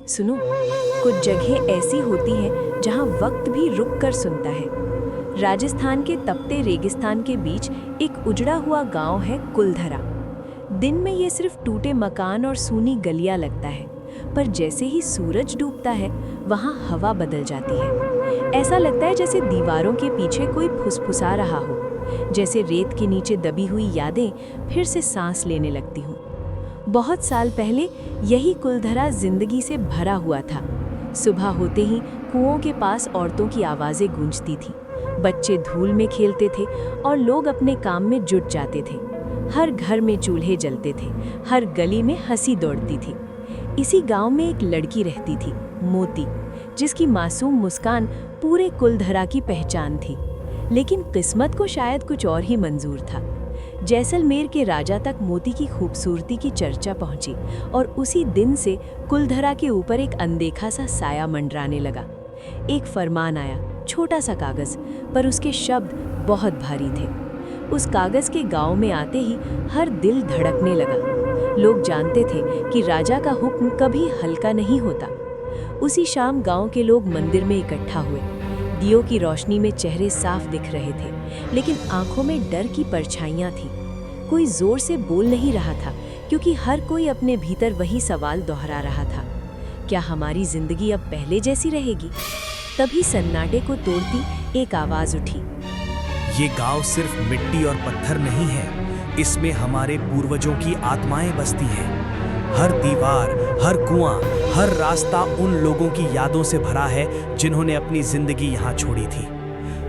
सुनो, कुछ जगह ऐसी होती हैं जहां वक्त भी रुक कर सुनता है। राजस्थान के तपते रेगिस्तान के बीच एक उजड़ा हुआ गांव है कुलधरा। दिन में ये सिर्फ टूटे मकान और सूनी गलियां लगता है, पर जैसे ही सूरज डूबता है वहां हवा बदल जाती है। ऐसा लगता है जैसे दीवारों के पीछे कोई फुसफुसा रहा हो, जैसे रेत के नीचे दबी हुई यादें फिर से सांस लेने लगती हूँ। बहुत साल पहले यही कुलधरा जिंदगी से भरा हुआ था। सुबह होते ही कुओं के पास औरतों की आवाज़ें गूंजती थीं, बच्चे धूल में खेलते थे और लोग अपने काम में जुट जाते थे। हर घर में चूल्हे जलते थे, हर गली में हंसी दौड़ती थी। इसी गांव में एक लड़की रहती थी, मोती, जिसकी मासूम मुस्कान पूरे कुलधरा की पहचान थी। लेकिन किस्मत को शायद कुछ और ही मंजूर था। जैसलमेर के राजा तक मोती की खूबसूरती की चर्चा पहुंची और उसी दिन से कुलधरा के ऊपर एक अनदेखा सा साया मंडराने लगा। एक फरमान आया, छोटा सा कागज, पर उसके शब्द बहुत भारी थे। उस कागज के गांव में आते ही हर दिल धड़कने लगा। लोग जानते थे कि राजा का हुक्म कभी हल्का नहीं होता। उसी शाम गांव के लोग मंदिर में इकट्ठा हुए। दियों की रोशनी में चेहरे साफ दिख रहे थे, लेकिन आंखों में डर की परछाइयां थीं। कोई जोर से बोल नहीं रहा था, क्योंकि हर कोई अपने भीतर वही सवाल दोहरा रहा था, क्या हमारी जिंदगी अब पहले जैसी रहेगी? तभी सन्नाटे को तोड़ती एक आवाज उठी। ये गांव सिर्फ मिट्टी और पत्थर नहीं है, इसमें हमारे पूर्वजों की आत्माएं बसती हैं। हर दीवार, हर कुआं, हर रास्ता उन लोगों की यादों से भरा है जिन्होंने अपनी जिंदगी यहाँ छोड़ी थी।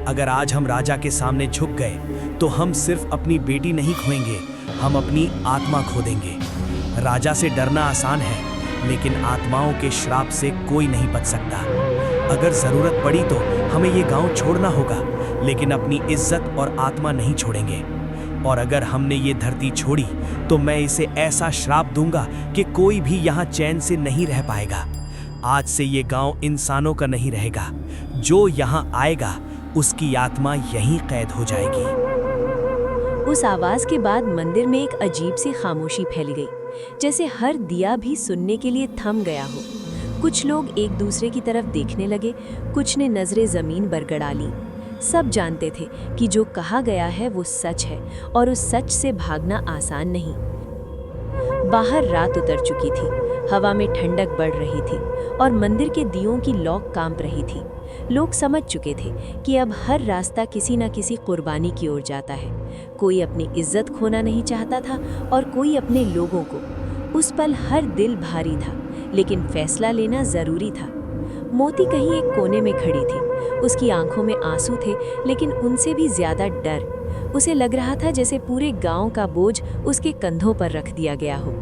अगर आज हम राजा के सामने झुक गए तो हम सिर्फ अपनी बेटी नहीं खोएंगे, हम अपनी आत्मा खो देंगे। राजा से डरना आसान है, लेकिन आत्माओं के श्राप से कोई नहीं बच सकता। अगर जरूरत पड़ी तो हमें ये गांव छोड़ना होगा, लेकिन अपनी इज्जत और आत्मा नहीं छोड़ेंगे। और अगर हमने ये धरती छोड़ी तो मैं इसे ऐसा श्राप दूंगा कि कोई भी यहाँ चैन से नहीं रह पाएगा। आज से ये गांव इंसानों का नहीं रहेगा, जो यहाँ आएगा उसकी आत्मा यहीं कैद हो जाएगी। उस आवाज के बाद मंदिर में एक अजीब सी खामोशी फैल गई, जैसे हर दिया भी सुनने के लिए थम गया हो। कुछ लोग एक दूसरे की तरफ देखने लगे, कुछ ने नजरें जमीन पर गड़ा ली। सब जानते थे कि जो कहा गया है वो सच है, और उस सच से भागना आसान नहीं। बाहर रात उतर चुकी थी, हवा में ठंडक बढ़ रही थी और मंदिर के दियों की लौ कांप रही थी। लोग समझ चुके थे कि अब हर रास्ता किसी न किसी कुर्बानी की ओर जाता है। कोई अपनी इज्जत खोना नहीं चाहता था और कोई अपने लोगों को। उस पल हर दिल भारी था, लेकिन फैसला लेना जरूरी था। मोती कहीं एक कोने में खड़ी थी। उसकी आंखों में आंसू थे, लेकिन उनसे भी ज्यादा डर। उसे लग रहा था जैसे पूरे गांव का बोझ उसके कंधों पर रख दिया गया हो।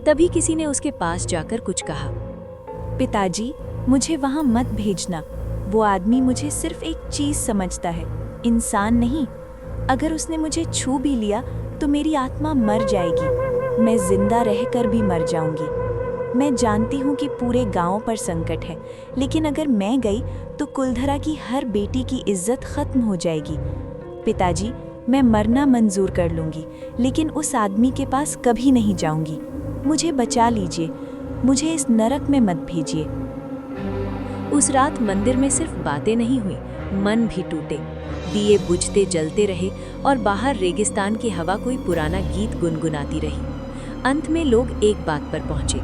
तभी किसी ने उसके पास जाकर कुछ कहा। पिताजी, मुझे वहां मत भेजना। वो आदमी मुझे सिर्फ एक चीज समझता है, इंसान नहीं। अगर उसने मुझे छू भी लिया तो मेरी आत्मा मर जाएगी। मैं जिंदा रहकर भी मर जाऊंगी। मैं जानती हूँ कि पूरे गांव पर संकट है, लेकिन अगर मैं गई तो कुलधरा की हर बेटी की इज्जत खत्म हो जाएगी। पिताजी, मैं मरना मंजूर कर लूंगी, लेकिन उस आदमी के पास कभी नहीं जाऊंगी। मुझे बचा लीजिए, मुझे इस नरक में मत भेजिए। उस रात मंदिर में सिर्फ बातें नहीं हुई, मन भी टूटे। दिए बुझते जलते रहे और बाहर रेगिस्तान की हवा कोई पुराना गीत गुनगुनाती रही। अंत में लोग एक बात पर पहुंचे,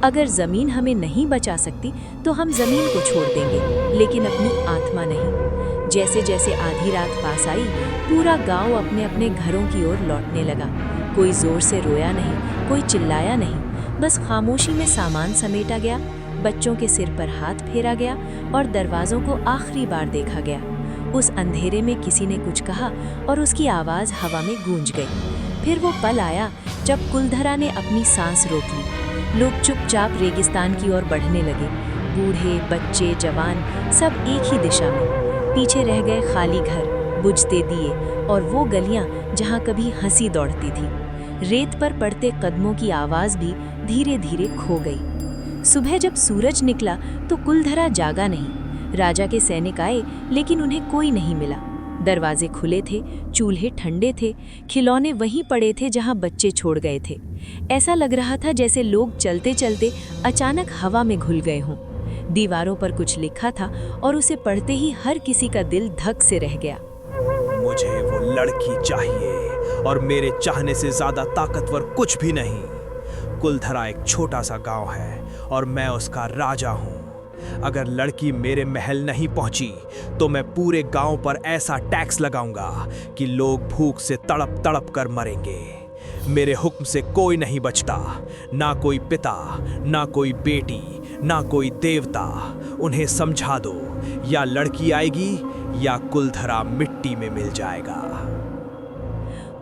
अगर जमीन हमें नहीं बचा सकती तो हम जमीन को छोड़ देंगे, लेकिन अपनी आत्मा नहीं। जैसे जैसे आधी रात पास आई, पूरा गांव अपने अपने घरों की ओर लौटने लगा। कोई जोर से रोया नहीं, कोई चिल्लाया नहीं, बस खामोशी में सामान समेटा गया, बच्चों के सिर पर हाथ फेरा गया और दरवाजों को आखिरी बार देखा गया। उस अंधेरे में किसी ने कुछ कहा और उसकी आवाज़ हवा में गूंज गई। फिर वो पल आया जब कुलधरा ने अपनी सांस रोक ली। लोग चुपचाप रेगिस्तान की ओर बढ़ने लगे, बूढ़े, बच्चे, जवान, सब एक ही दिशा में। पीछे रह गए खाली घर, बुझते दिए और वो गलियां जहां कभी हंसी दौड़ती थी। रेत पर पड़ते कदमों की आवाज़ भी धीरे धीरे खो गई। सुबह जब सूरज निकला तो कुलधरा जागा नहीं। राजा के सैनिक आए, लेकिन उन्हें कोई नहीं मिला। दरवाजे खुले थे, चूल्हे ठंडे थे, खिलौने वहीं पड़े थे जहां बच्चे छोड़ गए थे। ऐसा लग रहा था जैसे लोग चलते चलते अचानक हवा में घुल गए हों। दीवारों पर कुछ लिखा था और उसे पढ़ते ही हर किसी का दिल धक से रह गया। मुझे वो लड़की चाहिए और मेरे चाहने से ज्यादा ताकतवर कुछ भी नहीं। कुलधरा एक छोटा सा गांव है और मैं उसका राजा हूँ। अगर लड़की मेरे महल नहीं पहुंची तो मैं पूरे गांव पर ऐसा टैक्स लगाऊंगा कि लोग भूख से तड़प तड़प कर मरेंगे। मेरे हुक्म से कोई नहीं बचता, ना कोई पिता, ना कोई बेटी, ना कोई देवता। उन्हें समझा दो, या लड़की आएगी या कुलधरा मिट्टी में मिल जाएगा।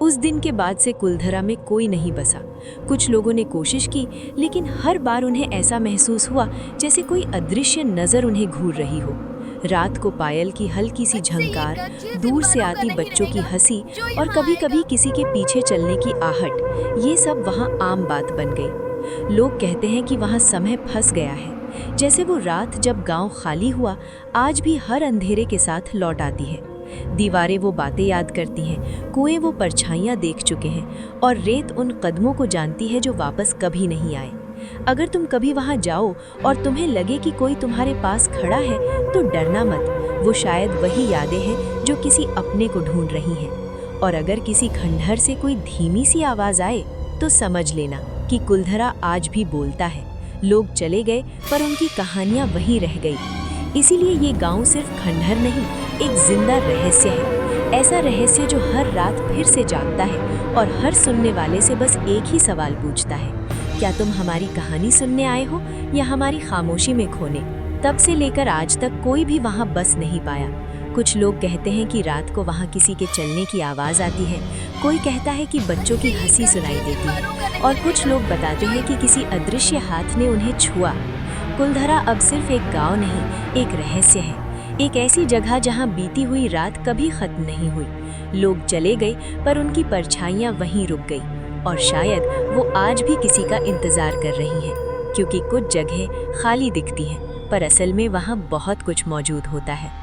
उस दिन के बाद से कुलधरा में कोई नहीं बसा। कुछ लोगों ने कोशिश की, लेकिन हर बार उन्हें ऐसा महसूस हुआ जैसे कोई अदृश्य नज़र उन्हें घूर रही हो। रात को पायल की हल्की सी झंकार, दूर से आती बच्चों की हंसी और कभी-कभी किसी के पीछे चलने की आहट, ये सब वहाँ आम बात बन गई। लोग कहते हैं कि वहाँ समय फंस गया है, जैसे वो रात जब गांव खाली हुआ आज भी हर अंधेरे के साथ लौट आती है। दीवारें वो बातें याद करती हैं, कुएं वो परछाइयाँ देख चुके हैं और रेत उन कदमों को जानती है जो वापस कभी नहीं आए। अगर तुम कभी वहां जाओ और तुम्हें लगे कि कोई तुम्हारे पास खड़ा है तो डरना मत, वो शायद वही यादें हैं जो किसी अपने को ढूंढ रही हैं। और अगर किसी खंडहर से कोई धीमी सी आवाज आए तो समझ लेना कि कुलधरा आज भी बोलता है। लोग चले गए पर उनकी कहानियां वहीं रह गई। इसीलिए ये गांव सिर्फ खंडहर नहीं, एक जिंदा रहस्य है। ऐसा रहस्य जो हर रात फिर से जागता है और हर सुनने वाले से बस एक ही सवाल पूछता है, क्या तुम हमारी कहानी सुनने आए हो या हमारी खामोशी में खोने? तब से लेकर आज तक कोई भी वहां बस नहीं पाया। कुछ लोग कहते हैं कि रात को वहां किसी के चलने की आवाज आती है, कोई कहता है कि बच्चों की हंसी सुनाई देती है और कुछ लोग बताते हैं कि किसी अदृश्य हाथ ने उन्हें छुआ। कुलधरा अब सिर्फ एक गांव नहीं, एक रहस्य है, एक ऐसी जगह जहां बीती हुई रात कभी खत्म नहीं हुई। लोग चले गए पर उनकी परछाइयां वहीं रुक गई और शायद वो आज भी किसी का इंतजार कर रही हैं, क्योंकि कुछ जगह खाली दिखती हैं पर असल में वहां बहुत कुछ मौजूद होता है।